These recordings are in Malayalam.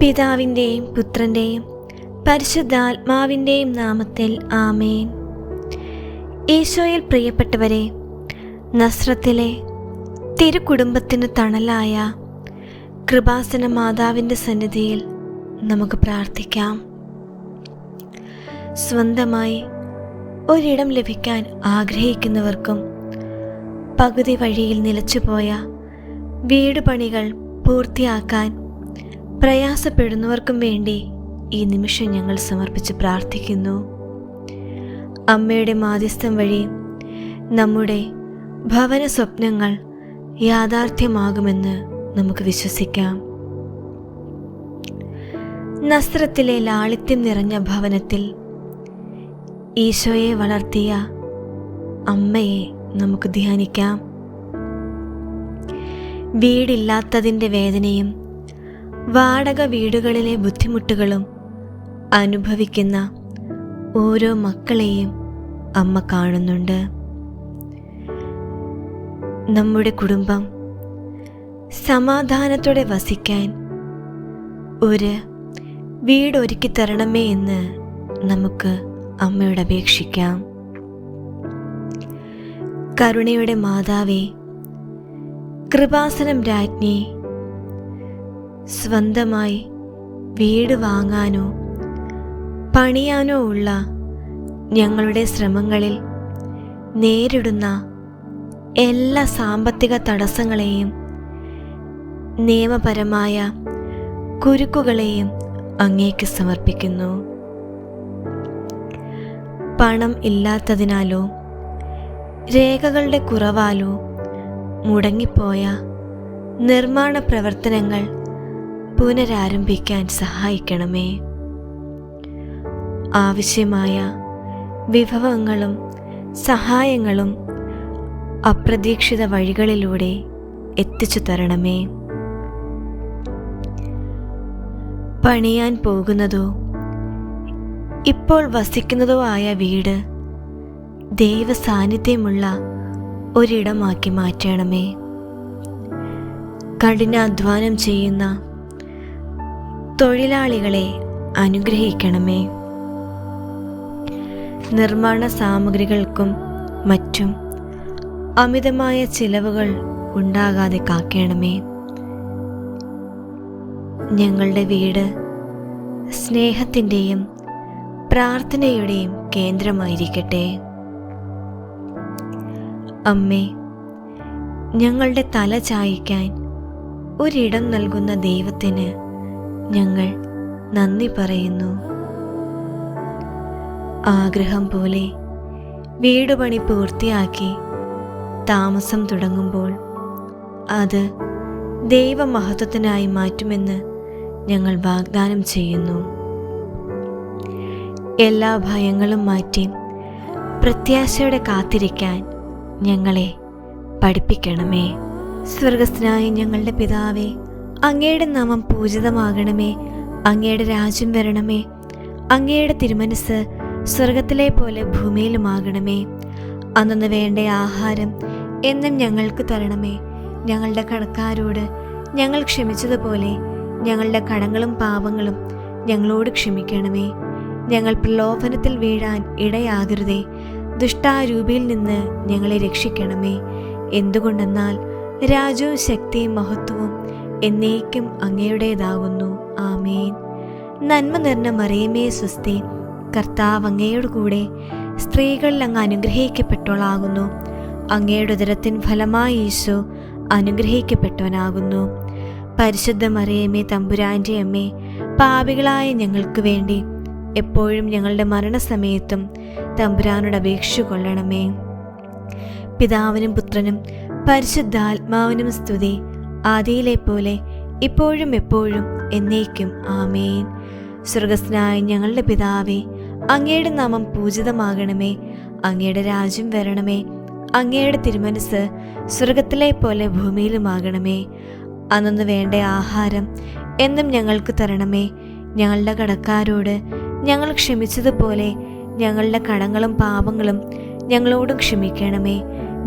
പിതാവിൻ്റെയും പുത്രൻ്റെയും പരിശുദ്ധാത്മാവിൻ്റെയും നാമത്തിൽ ആമേൻ. ഈശോയിൽ പ്രിയപ്പെട്ടവരെ, നസ്രത്തിലെ തിരുക്കുടുംബത്തിന് തണലായ കൃപാസന മാതാവിൻ്റെ സന്നിധിയിൽ നമുക്ക് പ്രാർത്ഥിക്കാം. സ്വന്തമായി ഒരിടം ലഭിക്കാൻ ആഗ്രഹിക്കുന്നവർക്കും പകുതി വഴിയിൽ നിലച്ചുപോയ വീട് പണികൾ പൂർത്തിയാക്കാൻ പ്രയാസപ്പെടുന്നവർക്കും വേണ്ടി ഈ നിമിഷം ഞങ്ങൾ സമർപ്പിച്ച് പ്രാർത്ഥിക്കുന്നു. അമ്മയുടെ മാധ്യസ്ഥം വഴി നമ്മുടെ ഭവന സ്വപ്നങ്ങൾ യാഥാർത്ഥ്യമാകുമെന്ന് നമുക്ക് വിശ്വസിക്കാം. നസ്രത്തിലെ ലാളിത്യം നിറഞ്ഞ ഭവനത്തിൽ ഈശോയെ വളർത്തിയ അമ്മയെ നമുക്ക് ധ്യാനിക്കാം. വീടില്ലാത്തതിൻ്റെ വേദനയും വാടക വീടുകളിലെ ബുദ്ധിമുട്ടുകളും അനുഭവിക്കുന്ന ഓരോ മക്കളെയും അമ്മ കാണുന്നുണ്ട്. നമ്മുടെ കുടുംബം സമാധാനത്തോടെ വസിക്കാൻ ഒരു വീടൊരുക്കി തരണമേ എന്ന് നമുക്ക് അമ്മയോട് അപേക്ഷിക്കാം. കരുണയുടെ മാതാവേ, കൃപാസനം രാജ്ഞി, സ്വന്തമായി വീട് വാങ്ങാനോ പണിയാനോ ഉള്ള ഞങ്ങളുടെ ശ്രമങ്ങളിൽ നേരിടുന്ന എല്ലാ സാമ്പത്തിക തടസ്സങ്ങളെയും നിയമപരമായ കുരുക്കുകളെയും അങ്ങേക്ക് സമർപ്പിക്കുന്നു. പണം ഇല്ലാത്തതിനാലോ രേഖകളുടെ കുറവാലോ മുടങ്ങിപ്പോയ നിർമ്മാണ പ്രവർത്തനങ്ങൾ പുനരാരംഭിക്കാൻ സഹായിക്കണമേ. ആവശ്യമായ വിഭവങ്ങളും സഹായങ്ങളും അപ്രതീക്ഷിത വഴികളിലൂടെ എത്തിച്ചു തരണമേ. പണിയാൻ പോകുന്നതോ ഇപ്പോൾ വസിക്കുന്നതോ ആയ വീട് ദൈവ സാന്നിധ്യമുള്ള ഒരിടമാക്കി മാറ്റണമേ. കഠിനാധ്വാനം ചെയ്യുന്ന തൊഴിലാളികളെ അനുഗ്രഹിക്കണമേ. നിർമ്മാണ സാമഗ്രികൾക്കും മറ്റും അമിതമായ ചിലവുകൾ ഉണ്ടാകാതെ കാക്കണമേ. ഞങ്ങളുടെ വീട് സ്നേഹത്തിൻ്റെയും പ്രാർത്ഥനയുടെയും കേന്ദ്രമായിരിക്കട്ടെ. അമ്മേ, ഞങ്ങളുടെ തല ചായ്ക്കാൻ ഒരിടം നൽകുന്ന ദൈവത്തിന് ഞങ്ങൾ നന്ദി പറയുന്നു. ആഗ്രഹം പോലെ വീടുപണി പൂർത്തിയാക്കി താമസം തുടങ്ങുമ്പോൾ അത് ദൈവമഹത്വത്തിനായി മാറ്റുമെന്ന് ഞങ്ങൾ വാഗ്ദാനം ചെയ്യുന്നു. എല്ലാ ഭയങ്ങളും മാറ്റി പ്രത്യാശയോടെ കാത്തിരിക്കാൻ ഞങ്ങളെ പഠിപ്പിക്കണമേ. സ്വർഗസ്ഥനായ ഞങ്ങളുടെ പിതാവേ, അങ്ങയുടെ നാമം പൂജിതമാകണമേ. അങ്ങയുടെ രാജ്യം വരണമേ. അങ്ങയുടെ തിരുമനസ് സ്വർഗത്തിലെ പോലെ ഭൂമിയിലുമാകണമേ. അന്നു വേണ്ട ആഹാരം എന്നും ഞങ്ങൾക്ക് തരണമേ. ഞങ്ങളുടെ കടക്കാരോട് ഞങ്ങൾ ക്ഷമിച്ചതുപോലെ ഞങ്ങളുടെ കടങ്ങളും പാപങ്ങളും ഞങ്ങളോട് ക്ഷമിക്കണമേ. ഞങ്ങൾ പ്രലോഭനത്തിൽ വീഴാൻ ഇടയാകരുതേ. ദുഷ്ടാരൂപിയിൽ നിന്ന് ഞങ്ങളെ രക്ഷിക്കണമേ. എന്തുകൊണ്ടെന്നാൽ രാജ്യവും ശക്തിയും മഹത്വവും എന്നേക്കും അങ്ങയുടേതാകുന്നു. ആമേൻ. നന്മ നിറഞ്ഞ മറിയമേ സ്വസ്തി, കർത്താവ് അങ്ങയോട് കൂടെ സ്ത്രീകളിൽ അങ്ങ് അനുഗ്രഹിക്കപ്പെട്ടവളാകുന്നു. അങ്ങയുടെ ഉദരത്തിൻ ഫലമായി ഈശോ അനുഗ്രഹിക്കപ്പെട്ടവനാകുന്നു. പരിശുദ്ധ മറിയമേ തമ്പുരാൻ്റെ അമ്മേ, പാപികളായ ഞങ്ങൾക്ക് വേണ്ടി എപ്പോഴും ഞങ്ങളുടെ മരണസമയത്തും തമ്പുരാനോട് അപേക്ഷിച്ചു കൊള്ളണമേ. പിതാവിനും പുത്രനും പരിശുദ്ധാത്മാവിനും സ്തുതി, ആദിയിലെ പോലെ ഇപ്പോഴും എപ്പോഴും എന്നേക്കും. ആമേൻ. സ്വർഗസ്ഥനായ ഞങ്ങളുടെ പിതാവേ, അങ്ങയുടെ നാമം പൂജിതമാകണമേ. അങ്ങയുടെ രാജ്യം വരണമേ. അങ്ങയുടെ തിരുമനസ് സ്വർഗത്തിലെ പോലെ ഭൂമിയിലുമാകണമേ. അന്നു വേണ്ട ആഹാരം എന്നും ഞങ്ങൾക്ക് തരണമേ. ഞങ്ങളുടെ കടക്കാരോട് ഞങ്ങൾ ക്ഷമിച്ചതുപോലെ ഞങ്ങളുടെ കടങ്ങളും പാപങ്ങളും ഞങ്ങളോടും ക്ഷമിക്കണമേ.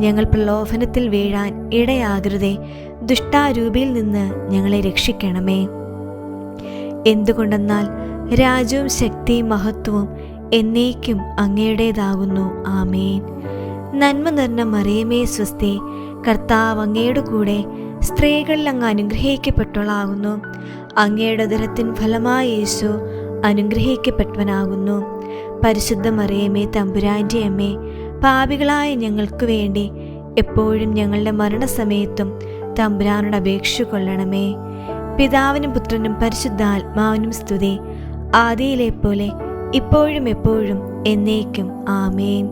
ഞങ്ങൾ പ്രലോഭനത്തിൽ വീഴാൻ ഇടയാകരുതേ. ദുഷ്ടാരൂപിയിൽ നിന്ന് ഞങ്ങളെ രക്ഷിക്കണമേ. എന്തുകൊണ്ടെന്നാൽ രാജ്യവും ശക്തിയും മഹത്വവും എന്നേക്കും അങ്ങയുടേതാകുന്നു. ആമേൻ. നന്മ നിറഞ്ഞ മറിയമേ സ്വസ്തി, കർത്താവ് അങ്ങയുടെ കൂടെ സ്ത്രീകളിൽ അങ്ങ് അനുഗ്രഹിക്കപ്പെട്ടവളാകുന്നു. അങ്ങയുടെ ഉദരത്തിൻ ഫലമായി യേശു അനുഗ്രഹിക്കപ്പെട്ടവനാകുന്നു. പരിശുദ്ധ മറിയമേ തമ്പുരാൻ്റെ അമ്മേ, പാപികളായ ഞങ്ങൾക്ക് വേണ്ടി എപ്പോഴും ഞങ്ങളുടെ മരണസമയത്തും തമ്പുരാനോട് അപേക്ഷ കൊള്ളണമേ. പിതാവിനും പുത്രനും പരിശുദ്ധാത്മാവിനും സ്തുതി, ആദിയിലെ പോലെ ഇപ്പോഴും എപ്പോഴും എന്നേക്കും. ആമേൻ.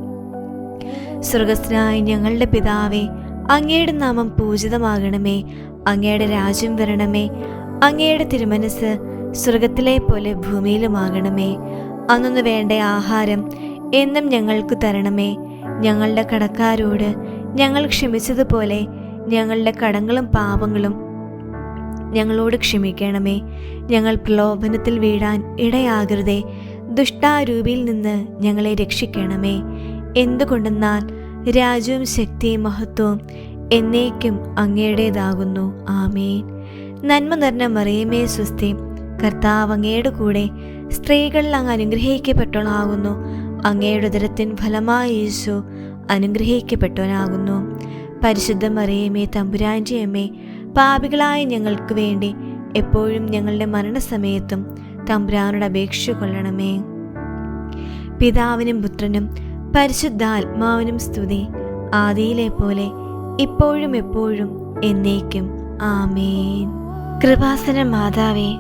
സ്വർഗസ്ഥനായ ഞങ്ങളുടെ പിതാവേ, അങ്ങയുടെ നാമം പൂജിതമാകണമേ. അങ്ങയുടെ രാജ്യം വരണമേ. അങ്ങയുടെ തിരുമനസ് സ്വർഗത്തിലെ പോലെ ഭൂമിയിലുമാകണമേ. അന്നു വേണ്ട ആഹാരം എന്നും ഞങ്ങൾക്ക് തരണമേ. ഞങ്ങളുടെ കടക്കാരോട് ഞങ്ങൾ ക്ഷമിച്ചതുപോലെ ഞങ്ങളുടെ കടങ്ങളും പാപങ്ങളും ഞങ്ങളോട് ക്ഷമിക്കണമേ. ഞങ്ങൾ പ്രലോഭനത്തിൽ വീഴാൻ ഇടയാകരുതേ. ദുഷ്ടാരൂപിയിൽ നിന്ന് ഞങ്ങളെ രക്ഷിക്കണമേ. എന്തുകൊണ്ടെന്നാൽ രാജ്യവും ശക്തിയും മഹത്വവും എന്നേക്കും അങ്ങയുടേതാകുന്നു. ആമേൻ. നന്മ നിറഞ്ഞ മറിയമേ സ്വസ്തി, കർത്താവ് അങ്ങയുടെ കൂടെ സ്ത്രീകളിൽ അങ്ങ് അനുഗ്രഹിക്കപ്പെട്ടവളാകുന്നു. അങ്ങയുടെ ഉദരത്തിൻ ഫലമായി യേശു അനുഗ്രഹിക്കപ്പെട്ടവനാകുന്നു. പരിശുദ്ധ മറിയമേ തമ്പുരാൻ്റെ അമ്മേ, പാപികളായ ഞങ്ങൾക്ക് വേണ്ടി എപ്പോഴും ഞങ്ങളുടെ മരണസമയത്തും തമ്പുരാനോട് അപേക്ഷ കൊള്ളണമേ. പിതാവിനും പുത്രനും പരിശുദ്ധാത്മാവിനും സ്തുതി, ആദിയിലെ പോലെ ഇപ്പോഴും എപ്പോഴും എന്നേക്കും. ആമേൻ. കൃപാസന മാതാവേ,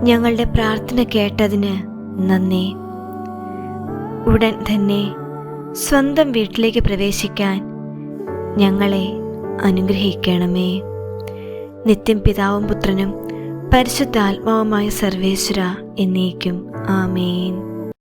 ഞങ്ങളുടെ പ്രാർത്ഥന കേട്ടതിന് നന്ദി. ഉടൻ തന്നെ സ്വന്തം വീട്ടിലേക്ക് പ്രവേശിക്കാൻ ഞങ്ങളെ അനുഗ്രഹിക്കണമേ. നിത്യം പിതാവും പുത്രനും പരിശുദ്ധാത്മാവുമായ സർവേശ്വര എന്നേക്കും. ആമേൻ.